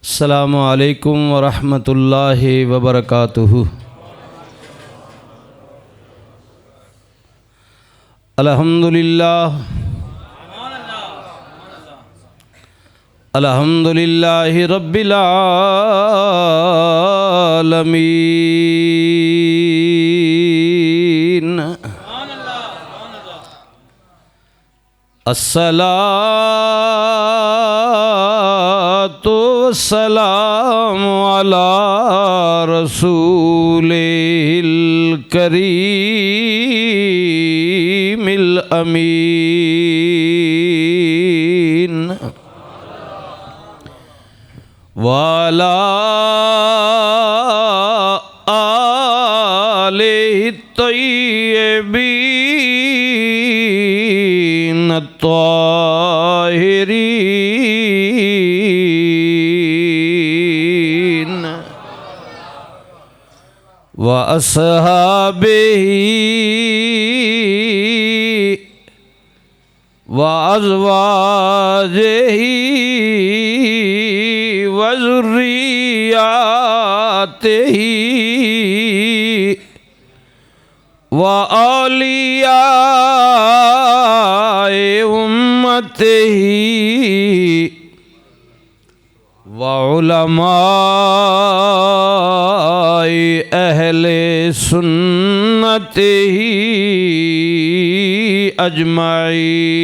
अस्सलामु अलैकुम वरहमतुल्लाहि वबरकातुहु। अल्हम्दुलिल्लाह अल्हम्दुलिल्लाहि रब्बिल आलमीन। अस्सलातु वस्सलामु अला रसूलिल करीमिल अमीन वाला आलिहि तय्यबीन ताहिरीन व अस्हाबिही व अज़वाजिही व ज़ुर्रिय्यातिही व औलियाए उम्मतिही व उलमाए अहले सुन्नतिही अजमाइन।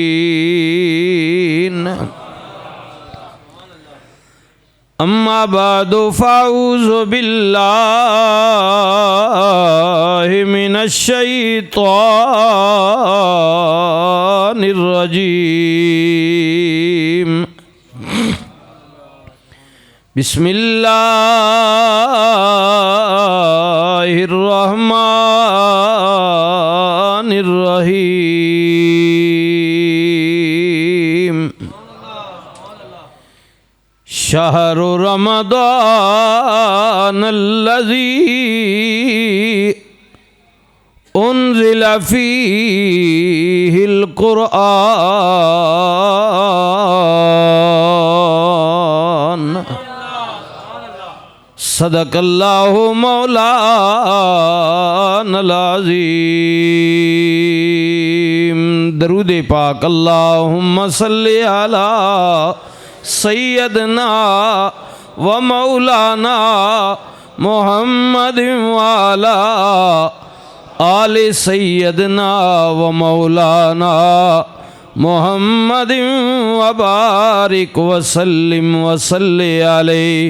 अम्मा बादु फ़ाऊज़ु बिल्लाहि मिनश शैतानिर रजीम। बिस्मिल्लाहिर रहमानिर रहीम। शहरु रमज़ानल्लज़ी उन्ज़िल फ़ीहिल क़ुरआन। सदक़ल्लाहु मौलानल अज़ीम। दरूद पाक अल्लाहुम्मा सल्लि अला सैयदना व मौलाना मुहम्मद वाला आले सैयदना व मौलाना मुहम्मद व बारिक वसल्लिम वसल्लि अलैहि।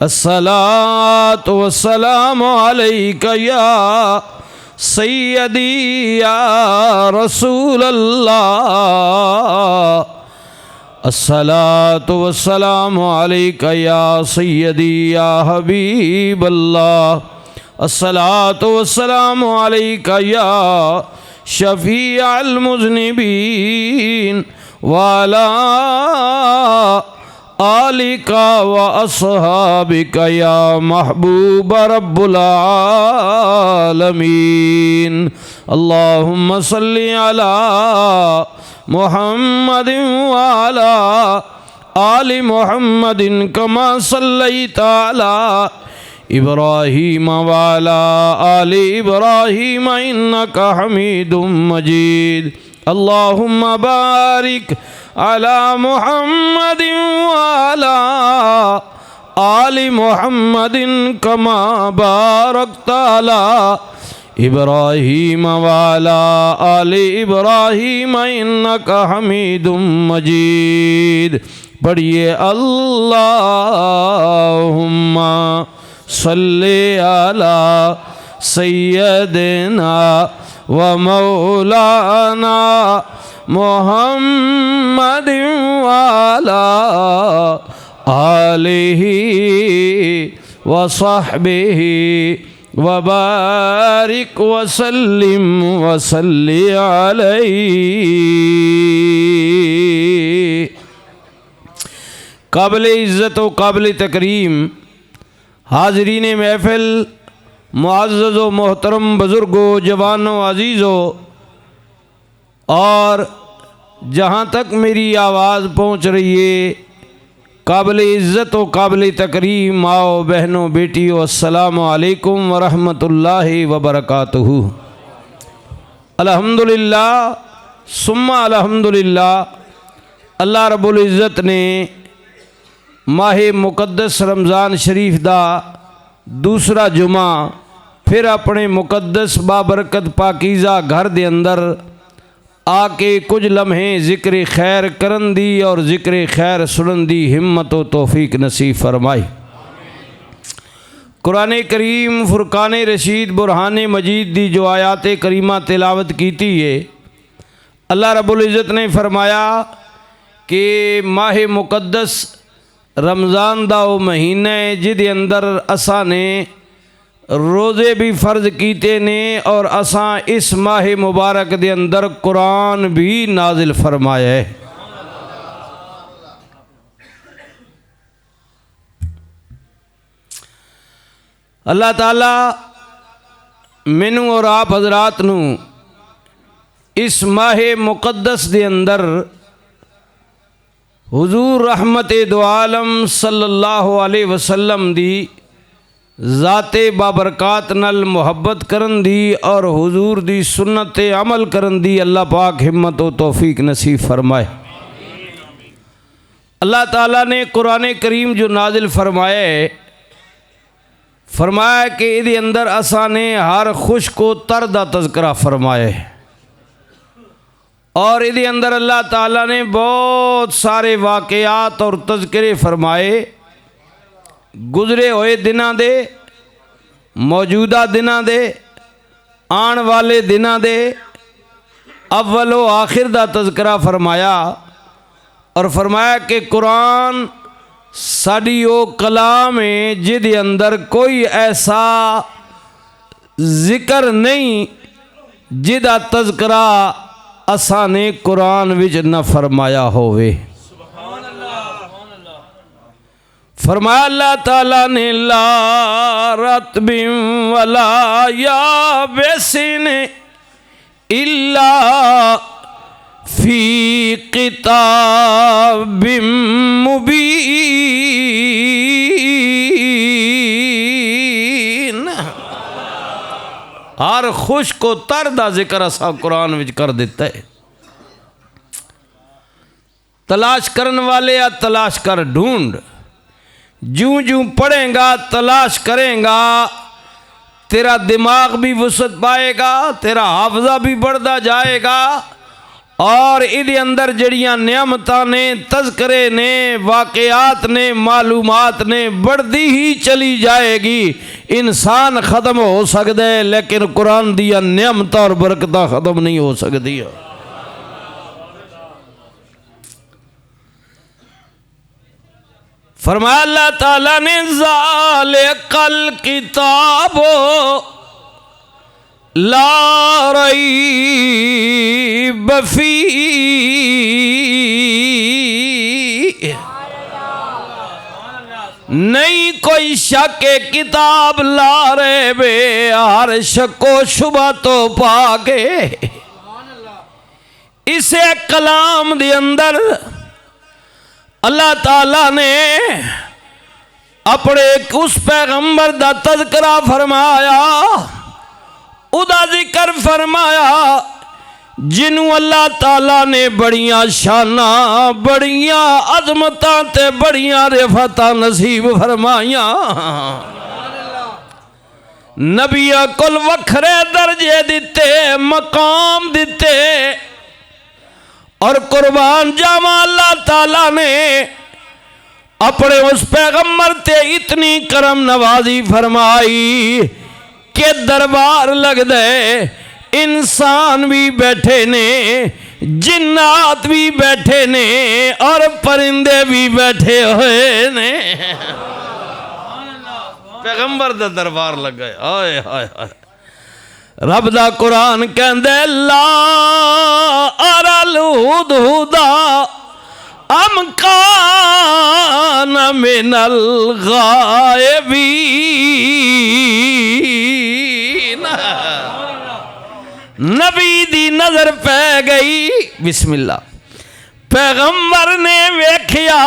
अस्सलातु वस्सलामु अलैका या सैयदी या रसूलल्लाह। अस्सलातु वस्सलामु अलैका या सय्यदी या हबीबल्लाह। अस्सलातु वस्सलामु अलैका या शफीअल मुज़निबीन वाला आलिका व अस्हाबिका या महबूब रब्बुल आलमीन। अल्लाहुम्मा सल्लि अला मुहम्मद वाला आलि मुहम्मदिन कमा सल्लैता अला इब्राहीम वाला आलि इब्राहीम इन्नका हमीदुम मजीद। अल्लाहुम्मा बारिक अला मुहम्मदिन वाला आलि मुहम्मदिन कमा बारकता अला इब्राहीम वाला आले इब्राहीम इन्नका हमीदुम मजीद। पढ़िए अल्लाहुम्मा सल्ले अला सय्यदना व मौलाना मुहम्मद वाला आलिही व सहबिही वबारिक वसल्लिम वसल्लि अलैहि। काबिल इज़्ज़त व काबिल तकरीम हाज़रीन महफ़िल, मुअज़्ज़ज़ व मोहतरम बुज़ुर्गों, जवानों, अज़ीज़ों, और जहाँ तक मेरी आवाज़ पहुँच रही है काबिल इज़्ज़त व काबिल तकरीम माओ बहनों बेटियों अस्सलामु अलैकुम व रहमतुल्लाहि व बरकातुहू। अल्हम्दुलिल्लाह सुम्मा अल्हम्दुलिल्लाह। अल्लाह रब्बुल इज़्ज़त ने माह मुक़द्दस रमज़ान शरीफ दा दूसरा जुमा फिर अपने मुक़द्दस बाबरकत पाकीज़ा घर दे अंदर आके कुछ लम्हे ज़िक्र खैर करन दी और ज़िक्र खैर सुनन दी हिम्मत व तौफीक नसीब फरमाई। कुरान करीम फुरकान रशीद बुरहान मजीद दी जो आयात करीमा तिलावत की थी है, अल्लाह रब्बुल इज़्ज़त ने फरमाया कि माह मुक़द्दस रमज़ान दा वो महीना है जिदे अंदर असा ने रोज़े भी फ़र्ज कीते ने और असा इस माह मुबारक दे अंदर कुरान भी नाजिल फरमाया है। अल्लाह ताला मैनू और आप हजरात नू इस माह मुक़द्दस दे अंदर हुजूर रहमत दो आलम सल्लल्लाहु अलैहि वसल्लम दी ज़ाते बाबरकात नल मुहब्बत करन दी और हुजूर दी सुन्नत अमल करन दी अल्लाह पाक हिम्मत व तौफीक नसीब फरमाए। अल्लाह ताला ने कुरान करीम जो नाजिल फरमाया है, फरमाया कि इहदे अंदर असा ने हर खुश को तर दा तज़किरा फरमाया है और इहदे अंदर अल्लाह ताला ने बहुत सारे वाक़यात और तज़किरे फरमाए, गुजरे हुए दिनां दे, मौजूदा दिनां दे, आने वाले दिनां दे, अव्वल व आखिर दा तज़किरा फरमाया और फरमाया कि कुरान साड़ी वो कलाम है जिदे अंदर कोई ऐसा ज़िक्र नहीं जिदा तज़किरा असा ने कुरान विच न फरमाया होवे। फरमाया अल्लाह ताला ने ला रत्बिन वला याबिसिन इल्ला फी किताबिम मुबीन। हर खुश को तर दा जिक्र असा कुरान विच कर दिता है। तलाश करने वाले या तलाश कर ढूंढ, जूं जूं पढ़ेगा तलाश करेगा तेरा दिमाग भी वसत पाएगा, तेरा हाफजा भी बढ़ता जाएगा और इहदे अंदर जड़ियाँ नियामतां ने, तज़किरे ने, वाक़यात ने, मालूमात ने बढ़ती ही चली जाएगी। इंसान ख़त्म हो सकता है लेकिन कुरान दिया नियामतां और बरकतां ख़त्म नहीं हो सकती। फरमाया अल्लाह ताला ने ज़ालिकल किताबो ला रैब फीह, नहीं कोई शक किताब ला रहे बे हर शको शुबा तो पाके इसे कलाम दे अंदर अल्लाह ताला ने अपने उस पैगंबर दा तज़किरा फरमाया, उदा जिक्र फरमाया जिन्हों अल्लाह ताला ने बड़ियां शाना, बड़ियां अजमतां ते बड़ियां रिफतां नसीब फरमाइया। नबिया कुल वखरे दर्जे दिते, मकाम दिते और कुर्बान जावा अल्लाह ताला ने अपने उस पैगंबर ते इतनी करम नवाजी फरमाई के दरबार लग दे, इंसान भी बैठे ने, जिन्नात भी बैठे ने और परिंदे भी बैठे हुए ने। पैगंबर दा दरबार लग गए। हाय हाय हाय। रब दा कुरान कहंदे ला अरल हुदा अम कान मिनल गायबीन। नबी दी नजर पै गई, बिस्मिल्लाह। पैगंबर ने वेख्या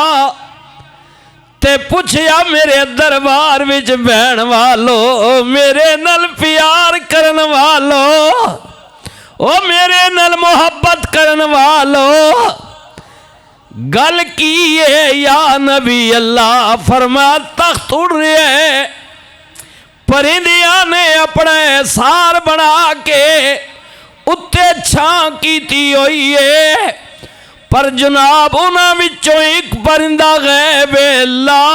ते पुछया मेरे दरबार विच बहन वालो, मेरे नल प्यार करन वालो, ओ मेरे नल मोहब्बत करन वालो, गल की है या नबी अल्लाह। फरमाया तख्त उड़ रहे है, परिंदिया ने अपने सार बना के उत्ते छां कीती हुई है, पर जनाब उन्हां विचों एक परिंदा गैब ला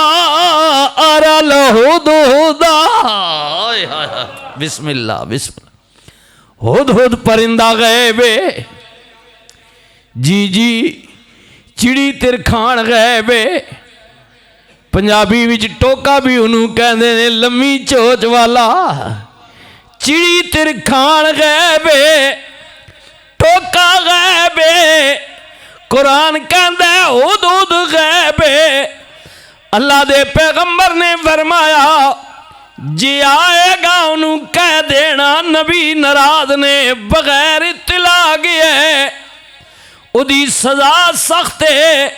अरल हुदहुदा। बिस्मिल्लाह बिस्मिल्लाह। हुदहुद परिंदा गैब जी जी। चिड़ी तिरखान गैब, पंजाबी विच टोका भी उन्होंने कहते हैं लम्मी चोच वाला। चिड़ी तिरखान गैब, टोका गैब, कुरान कहता है हुदहुद गैब। अल्लाह दे पैगंबर ने फरमाया जे आएगा उन्होंने कह देना नबी नाराज ने बगैर इत्तला गया उदी सजा सख्त है,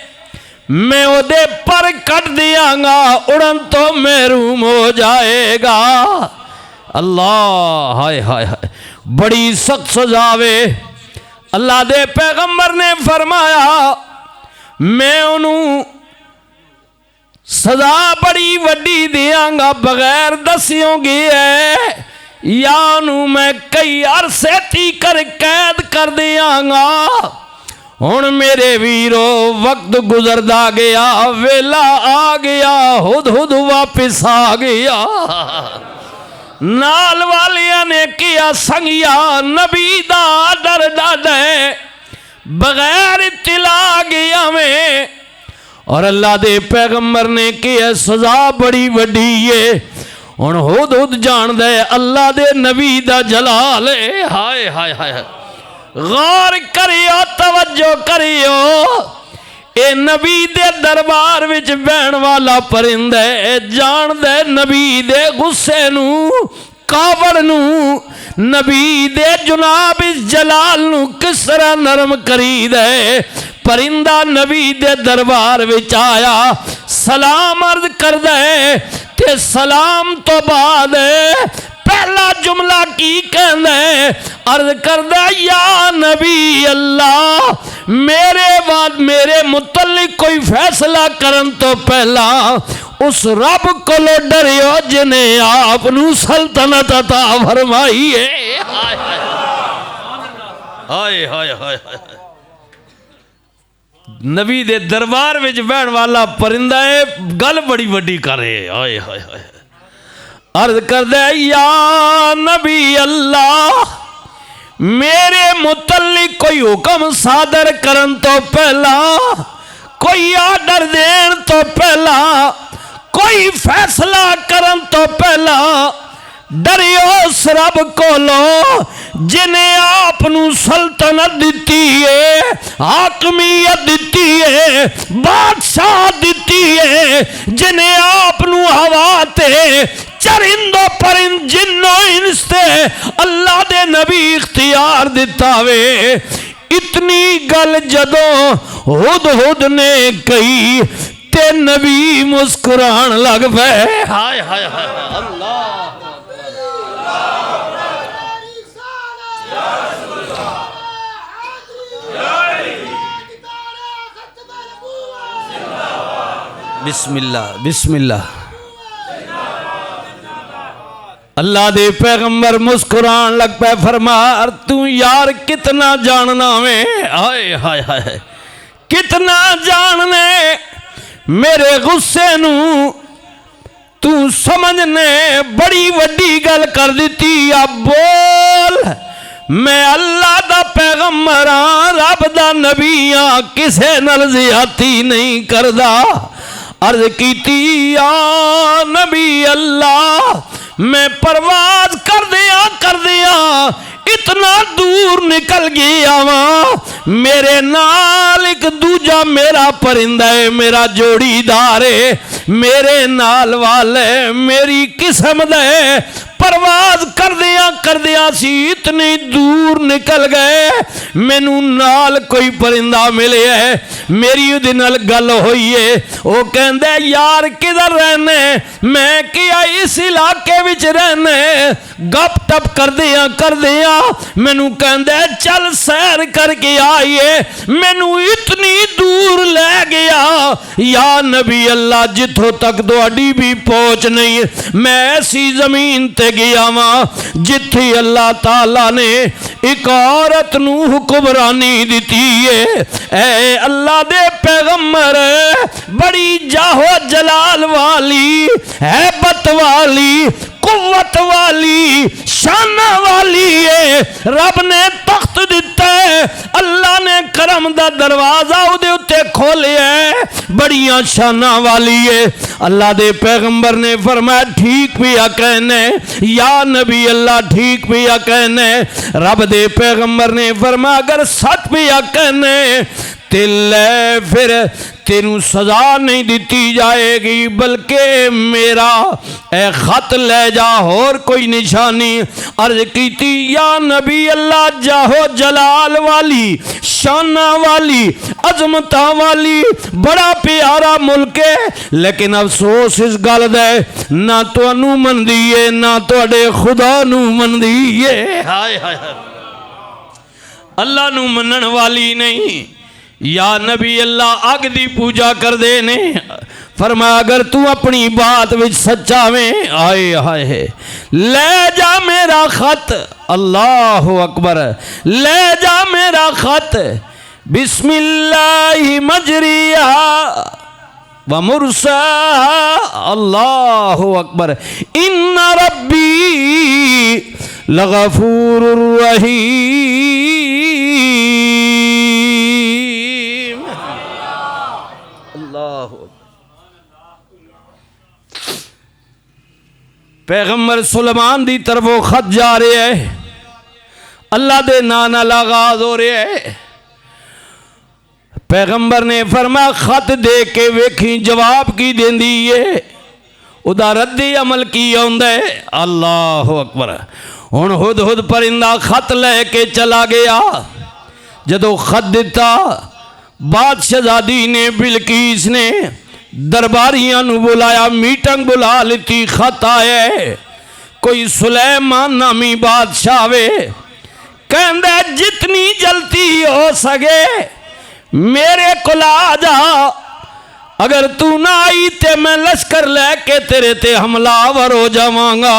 मैं उदे पर कट दियांगा उड़न तो महरूम हो जाएगा। अल्लाह हाय हाय हाय, बड़ी सख्त सजा वे। अल्लाह दे पैगंबर ने फरमाया मैं उन्होंने सजा बड़ी वड्डी दियांगा बगैर दस्योंगी है, या मैं कई अरसे तीकर कैद कर दियांगा। हुण मेरे वीरो वक्त गुजरदा गया, वेला आ गया, हुदहुद वापिस आ गया। नाल वालिया ने किया संगिया नबी दा डर डाडे बगैर इत्तला गया में, और अल्लाह दे पैगंबर ने किया सजा बड़ी वड्डी है। हुण हुदहुद जान दे अल्लाह दे नबी दा जलाल है। हाय हाय हाय, गौर करियो तवज्जो करियो, ए नबी दे दरबार विच बहन वाला परिंदा जान दे नबी दे गुस्से नू, कावड़ नू, नबी दे जुनाब इस जलाल नू किस तरह नरम करी दे। परिंदा नबी दे दरबार विच आया, सलाम अर्ज कर दे, ते सलाम तो बाद पहला जुमला की कहना है, अर्ज करदा या नबी अल्लाह मेरे बाद मेरे मुतल्लिक कोई फैसला करन तो पहला उस रब को डरियो जिन्हें आपनू सल्तनत अता फरमाई है। हाय हाय हाय हाय, नबी दे दरबार विच बहन वाला परिंदा है, गल बड़ी वड्डी करे। हाय हाय हाय, अर्ज कर दे या नबी अल्लाह मेरे मुतल्लिक कोई हुक्म सादर करन तो पहला, कोई आर्डर देन तो पहला, कोई फैसला करन तो पहला डरियो उस रब कोलो जिन्हें आपनू सल्तनत दिती है, हाकमियत दिती है, बादशाह दिती है, जिन्हें आपनू हवा ते चरिंदो परिंद जिन्नो इंस्ते अल्लाह दे नबी इख्तियार दिता वे। इतनी गल जदों हुदहुद ने कही ते नबी मुस्कुरान लग पे। हाय हाय हाय अल्लाह बिस्मिल्लाह बिस्मिल्लाह। अल्लाह दे पैगंबर मुस्कुरान लग पे, फरमा तू यार कितना जानना में। हाय हाय हाय कितना जानने मेरे गुस्से नू तू समझने बड़ी वड्डी गल कर दी। अब बोल मैं अल्लाह दा पैगंबर हाँ, रब दा नबी हाँ, किसे नल ज़ियादती नहीं करदा। अर्ज कीती या नबी अल्लाह मैं परवाज कर दिया इतना दूर निकल गया वहां, मेरे नाल एक दूजा मेरा परिंदा है, मेरा जोड़ीदार है, मेरे नाल वाले मेरी किस्म दे परवाज करदियां सी इतनी दूर निकल गए, मैनू नाल कोई परिंदा मिले है, मेरी उहदे नाल गल होई है। वो कहंदा यार किधर रहने, मैं क्या इस इलाके विच रहने। गप टप करदियां मैनू कहंदा चल सैर करके आइए, मैनू इतनी दूर ले गया या नबी अल्लाह जिथों तक तुहाडी भी पहुंच नहीं, मैं ऐसी जमीन ते गया वां जिथे अल्लाह ताला ने एक औरत नू हुक्मरानी दिती है। ऐ अल्लाह दे पैगंबर बड़ी जाहो जलाल वाली, हैबत वाली, कुव्वत वाली, शाना वाली है। रब ने तख्त दिता है, अल्लाह ने करम दा दरवाजा उहदे उत्ते खोलिया है, बड़ियां शाना वाली है। अल्लाह दे पैगंबर ने फरमाया ठीक पिया कहने या नबी अल्लाह ठीक पिया कहने। रब दे पैगंबर ने फरमाया अगर सच पिया कहने तिल फिर तेनू सजा नहीं दी जाएगी, बल्कि मेरा ए खत ले जा, और कोई निशानी। अर्ज कीती या नबी अल्लाह जाहो जलाल वाली, शाना वाली, अजमता वाली, बड़ा प्यारा मुल्क है, लेकिन अफसोस इस गल दा ना तुहानू मनदी है ना तुहाडे खुदा नू मनदी है। हाय हाय अल्लाह नू मनन वाली नहीं। या नबी अल्लाह अग दी पूजा कर दे ने। फरमाया अगर तू अपनी बात विच सच्चा में आए हाय ले जा मेरा खत, अल्लाह अकबर, ले जा मेरा खत, बिस्मिल्लाहि मजरिया व मुरसा, अल्लाह अकबर, इन्ना रब्बी लगफूरुर रहीम। पैगंबर सुलेमान दी तरफ वो खत जा रहे है, अल्लाह दे नाम नाल आगाज हो रहा है। पैगंबर ने फरमाया खत दे के वेखी जवाब की देंदी है, उदा रद्दी अमल की आउंदा है। अल्लाह अकबर। हुण हुद हुद परिंदा खत लेके चला गया। जदों खत दिता बादशाहजादी ने बिलकीस ने दरबारियां नू बुलाया, मीटिंग बुला लीती। खत आया कोई सुलेमान नामी बादशाह वे, कहंदा जितनी जल्दी हो सके मेरे को आ जा, अगर तू ना आई ते मैं लश्कर लैके तेरे ते हमलावर हो जावांगा,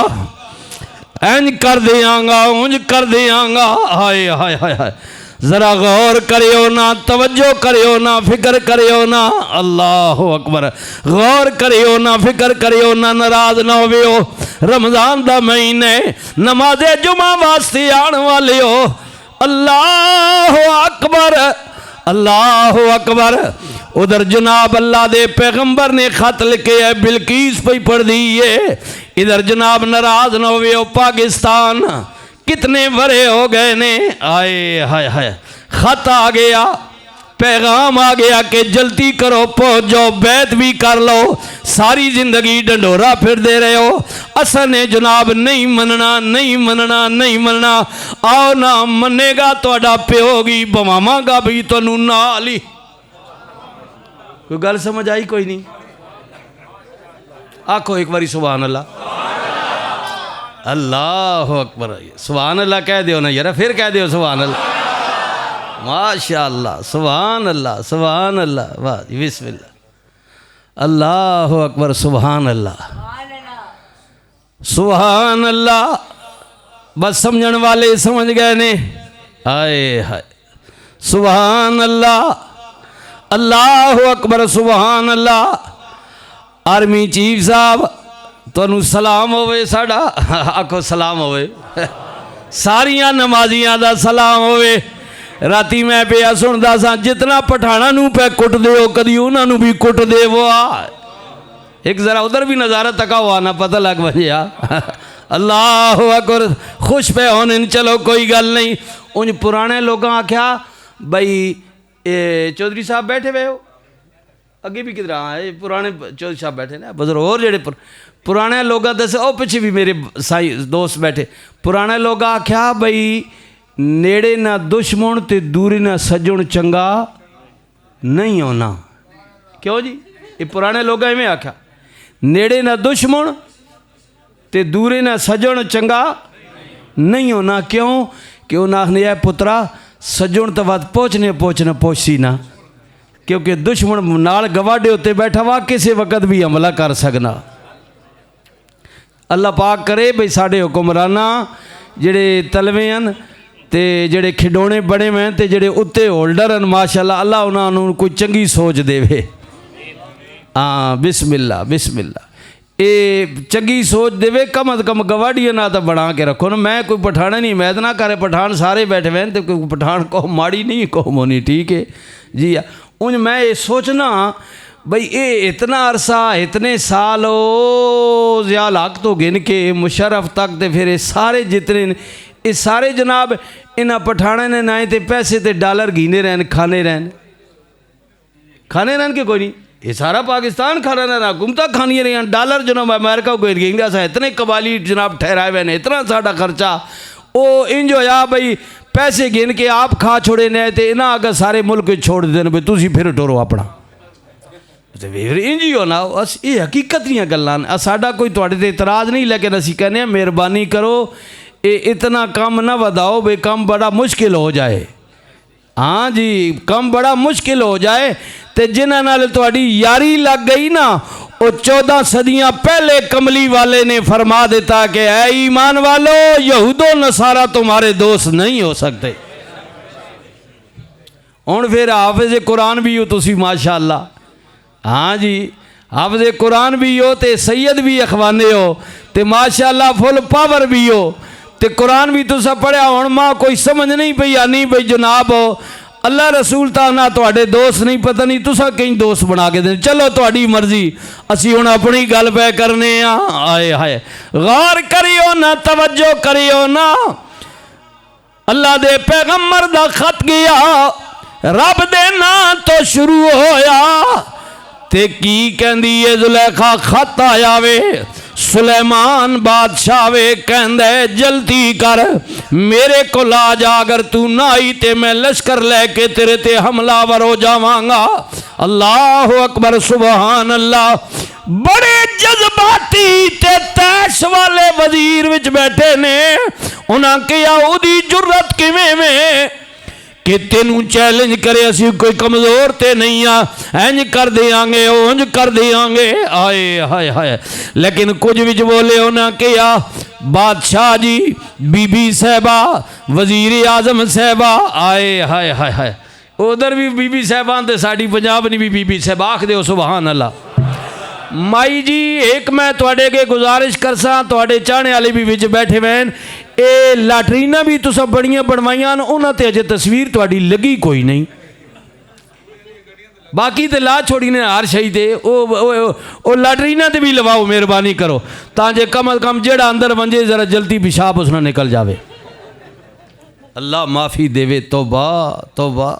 इंज कर दियांगा उंज कर दियांगा। हाय हाय हाय हाय, जरा गौर करियो ना, तवज्जो करियो ना, फिक्र करियो ना। अल्लाह अकबर। गौर करियो ना, फिक्र करियो ना, नाराज ना होवियो। रमजान दा महीने नमाज़े जुमा वास्ते आने वाले हो। अल्लाह अकबर, अल्लाह अकबर। उधर जनाब अल्लाह दे पैगंबर ने खत लिखे है, बिलकीस पे पढ़ दी है। इधर जनाब नाराज ना होवियो, पाकिस्तान कितने बड़े हो गए ने। आए हाय हाय, खत आ गया, पैगाम आ गया कि जल्दी करो पहुंच जाओ, बैत भी कर लो। सारी जिंदगी ढंडोरा फिर दे रहे हो, असल ने जनाब नहीं मनना नहीं मनना नहीं मनना। आओ ना मनेगा तो प्यो गी, बवावांगा भी तुहानू नाल ही। कोई गल समझ आई? कोई नहीं? आखो एक बारी सुभान अल्लाह। अल्लाह अकबर। सुभान अल्लाह कह दियो ना यार, फिर कह दियो सुभान अल्लाह। माशा अल्लाह, सुभान अल्लाह, सुभान अल्लाह, वाह बिस्मिल्लाह, अल्लाह अकबर, सुभान अल्लाह, सुभान अल्लाह। बस समझण वाले समझ गए ने। आए हाय, सुभान अल्लाह, अल्लाह अकबर, सुभान अल्लाह। आर्मी चीफ साहब तुहानू सलाम होवे साडा। आखो सलाम होवे। सारिया नमाजियां दा सलाम होवे। राती मैं पिया सुनदा सा, जितना पठाणा नू पे कुट दे कदी उन्हां नू भी कुट दे। वो एक जरा उधर भी नज़ारा तका हुआ ना, पता लग बजिया। अल्लाह अकबर, खुश पे होने। चलो कोई गल नहीं। उन पुराने लोगों आख्या बई चौधरी साहब बैठे हुए हो, अगे भी किधर आए पुराने चौधरी साहब बैठे ने बुजुर्ग, और जेडे पुराने लोग दस ओ पिछे भी मेरे साई दोस्त बैठे पुराने लोग आख्या बई नेड़े ना दुश्मन ते दूरी ना सज्जण चंगा नहीं होना। क्यों जी? ये पुराने लोग इवें आख्या नेड़े ना दुश्मन ते दूरी ना सज्जण चंगा नहीं होना। क्यों कि उन्हें आखने है पुत्रा सज्जण तो बात पहुँचने पहुँची ना, क्योंकि दुश्मन नाल गवाडे उत्ते बैठा वा किसी वक्त भी हमला कर सकना। अल्लाह पाक करे बई साढ़े हुक्मराना जेड़े तलवे हैं ते जेड़े खिडौने बने हुए हैं ते जेड़े उत्ते होल्डर हैं माशाअल्लाह अल्लाह उन्होंने कोई चंगी सोच देवे। हाँ बिस्मिल्लाह बिस्मिल्लाह ये चंगी सोच देवे कम अज कम गवाडिया ना तो बना के रखो ना। मैं कोई पठाना नहीं मैं ना करे पठान सारे बैठे हुए हैं तो कोई पठान कौम माड़ी नहीं कौम होनी ठीक है जी। उन मैं ये सोचना भाई ये इतना अरसा इतने साल हो ज़ियाल हक तो गिन के मुशर्रफ तक तो फिर ये सारे जितने ये सारे जनाब इन्होंने पठाना ने ना तो पैसे तो डॉलर गिने रहन खाने रहन के कोई नहीं। ये सारा पाकिस्तान खाना रहना हुकूमत खानिया रही डॉलर जनाब अमेरिका को गिन अस इतने कबाली जनाब ठहराए हुए हैं इतना साडा खर्चा वो इंज होया भाई पैसे गिन के आप खा छोड़े ने तो इन्हें अगर सारे मुल्क छोड़ देने भाई तुम फिर टोरो अपना इंज ही होना। अस ये हकीकत दी गल्लां साडा कोई तुहाडे ते इतराज़ नहीं लेकिन असी कहने मेहरबानी करो ये इतना कम ना वधाओ भाई कम बड़ा मुश्किल हो जाए। हाँ जी कम बड़ा मुश्किल हो जाए तो जिन्हां नाल तुहाडी यारी लग गई ना वो 14 सदियां पहले कमली वाले ने फरमा देता कि ऐ ईमान वालो यहूदो नसारा तुम्हारे दोस्त नहीं हो सकते। हुण फिर हाफिज़ कुरान भी हो तुसी माशाअल्लाह। हाँ जी हाफिज़ कुरान भी हो तो सैयद भी अखवाने हो तो माशाअल्लाह फुल पावर भी हो तो कुरान भी तुसा पढ़िया। हुण मां कोई समझ नहीं पई आनी भाई जनाब हो अल्लाह रसूल ता ना तुहाडे दोस्त नहीं पता नहीं तुसा कई दोस्त बना के दे। चलो तुहाडी मर्जी असी हुण अपनी गल पे करने आए हाय गौर करियो ना तवज्जो करियो ना। अल्लाह दे पैगंबर दा खत गया रब दे ना तो शुरू होया ते की कहंदी है जुलेखा खत आया वे सुलेमान बादशाह वे कहंदे जल्दी कर मेरे को आ जा अगर तू ना आई ते मैं लश्कर लेके तेरे ते हमलावर हो जावांगा। अल्लाह अकबर सुबहान अल्लाह। बड़े जज्बाती ते तैश वाले वजीर विच बैठे ने उन्हें कहा उदी जुर्रत किवें में कि तेनू चैलेंज करे असी कोई कमज़ोर ते नहीं आ इंज कर देंगे उंज कर देंगे आए हाय हाय। लेकिन कुछ विच बोले उन्हें कहा बादशाह जी बीबी साहबा वजीर आजम साहबा आए हाय हाय हाय। उधर भी बीबी साहबा तो साड़ी पंजाब नहीं भी बीबी साहबा आख दो सुबहान अल्लाह। माई जी एक मैं तुहाडे अगे गुजारिश करसा तुहाडे चाहने वाले भी विच बैठे हुए ये लाटरीना भी तुसा बड़ियां बनवाइयां उन्हां ते अजे तस्वीर तुहाडी लगी कोई नहीं बाकी तो ला छोड़ी ने हर शही ते ओ लाटरीना ते भी लवाओ मेहरबानी करो ताजे कम अज कम जेड़ा अंदर वंजे जरा जल्दी पेशाब उसना निकल जावे। अल्लाह माफ़ी देवे तौबा तौबा।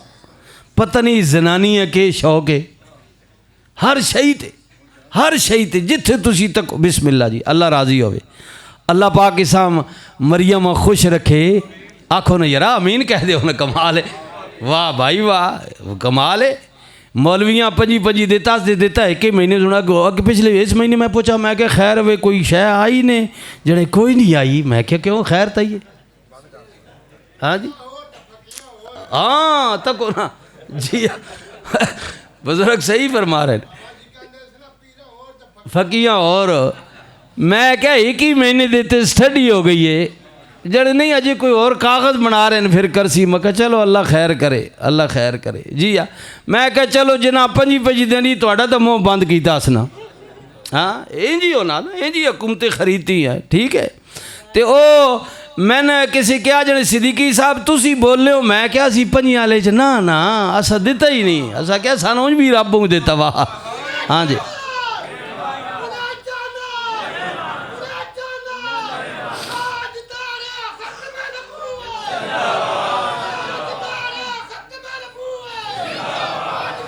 पता नहीं जनानी है के शौक है हर शही ते जिथे तुसी तक बिस्मिल्लाह जी अल्लाह राजी होवे। अल्लाह पाक इसाम मरियम खुश रखे आखो ना यार अमीन कह दे ना कमाल है वाह भाई वाह कमाल है। मौलवियाँ 25 देता है कि महीने सुना अगे पिछले इस महीने मैं पूछा मैं क्या खैर वे कोई शह आई ने जड़े कोई नहीं आई मैं क्या क्यों खैर ताइए। हाँ जी हाँ तक ना जी बुजुर्ग सही फरमा रहे फकियाँ और मैं क्या एक ही महीने देते स्टडी हो गई है जड़े नहीं अजय कोई और कागज़ बना रहे हैं फिर करसी मैं क्या चलो अल्लाह खैर करे जी आ मैं क्या चलो जिन्हें 25 दिन थोड़ा तो मुँह बंद किया असना। हाँ इंज ही होना ना इंज ही हुकूमतें खरीदती हैं ठीक है। तो ओ मैंने किसी क्या जने सिद्दीकी साहब तुसी बोले हो मैं क्या सी 5 वाले च ना असा दिता ही नहीं असा क्या सानू भी रब देता वाह। हाँ जी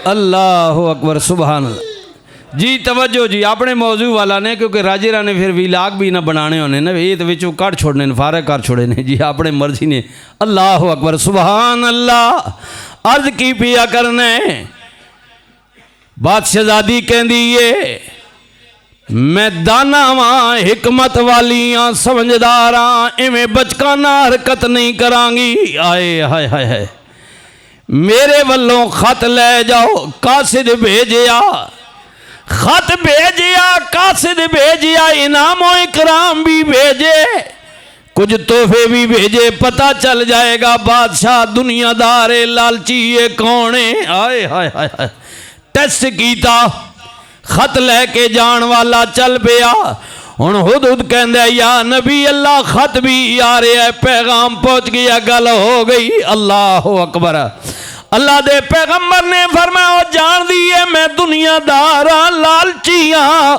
अल्लाह अकबर सुबहान अल्लाह। जी तवज्जो जी, अपने मौजू वाला ने, क्योंकि राजेरा ने फिर विलाग भी ना बनाने होने ना, ये तो विचों कट छोड़ने ने, फारग कर छोड़े ने जी, अपने मर्जी ने। अल्लाह अकबर, सुभान अल्लाह। अर्ज की पिया करने बादशाहजादी कहती ये मैं दाना वां, हिकमत वाली हाँ, समझदार हाँ, इवें बचकाना हरकत नहीं करांगी। आए हाय हाय हाय, मेरे वल्लों खत ले जाओ, कासिद भेजिया, खत भेजिया, कासिद भेजिया, इनाम और इकराम भी भेजे, कुछ तोहफे भी भेजे, पता चल जाएगा बादशाह दुनियादार है, लालची ये कौन है। आए हाय हाय हाय, टेस्ट कीता, खत लैके जान वाला चल पिया। हुण हुदहुद कहंदा या नबी अल्लाह, खत भी आ रहा है, पैगाम पहुंच गया, गल हो गई। अल्लाह अकबर। अल्लाह दे पैगंबर ने फरमाया ओ जान दी है मैं दुनियादार हाँ, लालची हाँ,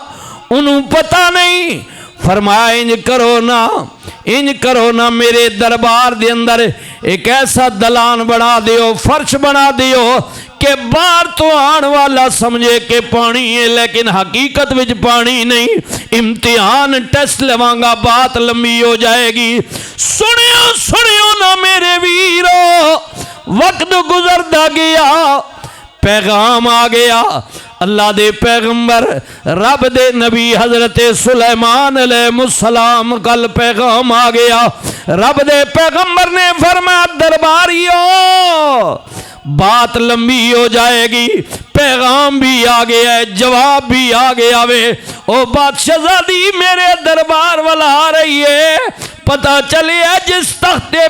उन्होंने पता नहीं। फरमाया इंज करो ना, इंज करो ना, मेरे दरबार दे अंदर एक ऐसा दलान बना दियो, फर्श बना दियो कि बाहर तो आने वाला समझे कि पानी है, लेकिन हकीकत विच पानी नहीं। इम्तिहान टेस्ट लवांगा, बात लंबी हो जाएगी। सुनियो सुनियो ना मेरे वीरो, वक्त गुजरता गया, पैगाम आ गया। अल्लाह दे पैगंबर रब दे नबी हजरत सुलेमान अलैहिस्सलाम कल पैगाम आ गया। रब दे पैगंबर ने फरमाया दरबारियों बात लंबी हो जाएगी, पैगाम भी आ गया है, जवाब भी आ गया वे। ओ बादशाहजादी मेरे दरबार वाला आ रही है, पता चलिए जिस तख्ते